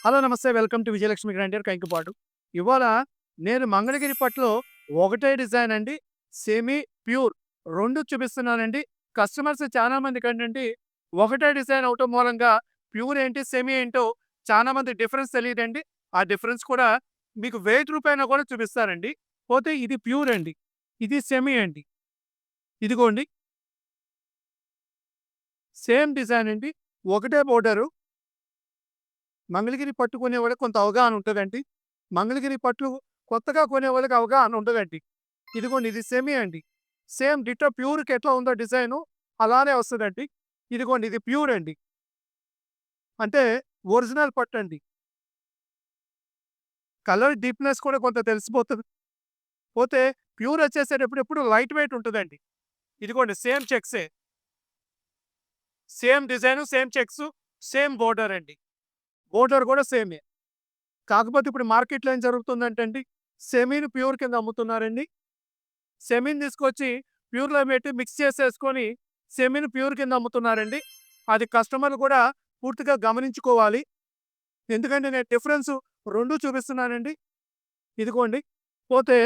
Hello నమస్తే. Welcome to Vijayalakshmi grinder Kankipadu. ఇవాళ నేను మంగళగిరి పట్టులో ఒకటే డిజైన్ అండి. సెమీ, ప్యూర్ 2 చూపిస్తున్నానండి. కస్టమర్స్ చాలా మందికేంటంటే ఒకటే డిజైన్ అవ్వటం మూలంగా ప్యూర్ ఏంటి, సెమీ ఏంటో చాలా మందికి డిఫరెన్స్ తెలీదండి. ఆ డిఫరెన్స్ కూడా మీకు వెయిట్ రూపాయన కూడా చూపిస్తానండి. పోతే ఇది ప్యూర్ అండి. ఇది సెమీ అండి. ఇదిగోండి సేమ్ డిజైన్ అండి. ఒకటే బోర్డరు. మంగళగిరి పట్టు కొనేవాళ్ళకి కొంత అవగాహన ఉంటదండి. మంగళగిరి పట్లు కొత్తగా కొనేవాళ్ళకి అవగాహన ఉండదండి. ఇదిగోండి ఇది సెమీ అండి. సేమ్ డిట్టో ప్యూర్‌కి ఎట్లా ఉందో డిజైను అలానే వస్తదండి. ఇదిగోండి ఇది ప్యూర్ అండి. అంటే ఒరిజినల్ పట్టండి. కలర్ డీప్‌నెస్ కూడా కొంత తెలిసిపోతది. పోతే ప్యూర్ వచ్చేసేటప్పుడు ఎప్పుడు లైట్ వెయిట్ ఉంటదండి. ఇదిగోండి సేమ్ చెక్సే. Same design, same checks, same border అండి. బోర్డర్ కూడా సేమే. కాకపోతే ఇప్పుడు మార్కెట్‌లో ఏం జరుగుతుందంటే అండి, సెమీని ప్యూర్ కింద అమ్ముతున్నారండి. సెమీని తీసుకొచ్చి ప్యూర్‌లో పెట్టి మిక్స్ చేసేసుకొని సెమీని ప్యూర్ కింద అమ్ముతున్నారండి. అది కస్టమర్లు కూడా పూర్తిగా గమనించుకోవాలి. ఎందుకంటే నేను డిఫరెన్సు 2 చూపిస్తున్నానండి. ఇదిగోండి. పోతే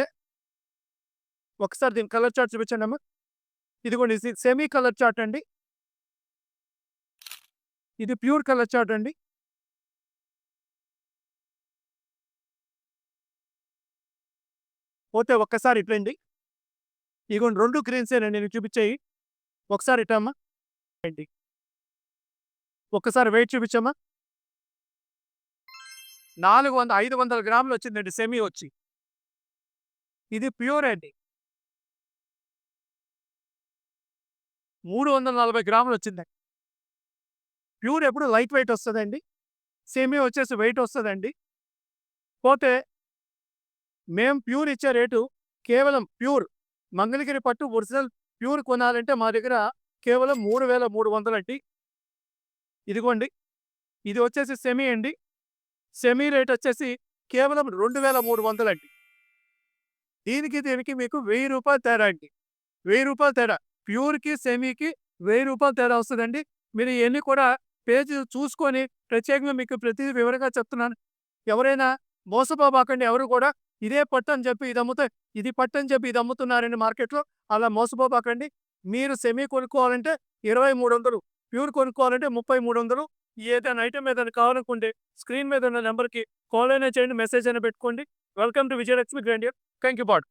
ఒకసారి దీని కలర్ చార్ట్ చూపించండమ్మా. ఇదిగోండి ఇది సెమీ కలర్ చార్ట్ అండి. ఇది ప్యూర్ కలర్ చార్ట్ అండి. పోతే ఒక్కసారి ఇటురండి. ఇగోండి 2 గ్రీన్సేనండి నేను చూపించేయి. ఒకసారి ఇటమ్మా. ఏంటి ఒక్కసారి వెయిట్ చూపించమ్మా. 500 గ్రాములొచ్చిందండి సెమీ వచ్చి. ఇది ప్యూర్ అండి. 340 గ్రాములొచ్చిందండి. ప్యూర్ ఎప్పుడు లైట్ వెయిట్ వస్తదండి. సెమీ వచ్చేసి వెయిట్ వస్తదండి. పోతే మేము ప్యూర్ ఇచ్చే రేటు కేవలం ప్యూర్ మంగళగిరి పట్టు ఒరిజినల్ ప్యూర్ కొనాలంటే మా దగ్గర కేవలం 3300 అండి. ఇదిగోండి. ఇది వచ్చేసి సెమీ అండి. సెమీ రేట్ వచ్చేసి కేవలం 2300 అండి. దీనికి, దీనికి మీకు రూ. 1000 తేడా అండి. రూ. 1000 తేడా. ప్యూర్‌కి, సెమీకి రూ. 1000 తేడా వస్తదండి. మీరు ఇయన్నీ కూడా పేజ్ చూసుకొని ప్రత్యేకంగా మీకు ప్రతీది వివరంగా చెప్తున్నాను. ఎవరైనా మోసపోబాకండి ఎవరు కూడా. ఇదే పట్టు అని చెప్పి ఇది అమ్ముతే ఇది పట్టు అని చెప్పి ఇది అమ్ముతున్నారండి మార్కెట్‌లో. అలా మోసపోబాకండి. మీరు సెమీ కొనుక్కోవాలంటే 2300, ప్యూర్ కొనుక్కోవాలంటే 3300. ఏదైనా ఐటెమ్ ఏదైనా కావాలనుకుంటే స్క్రీన్ మీద ఉన్న నంబర్‌కి కాల్ అయినా చేయండి, మెసేజ్ అయినా పెట్టుకోండి. Welcome to Vijayalakshmi grinder Kankipadu.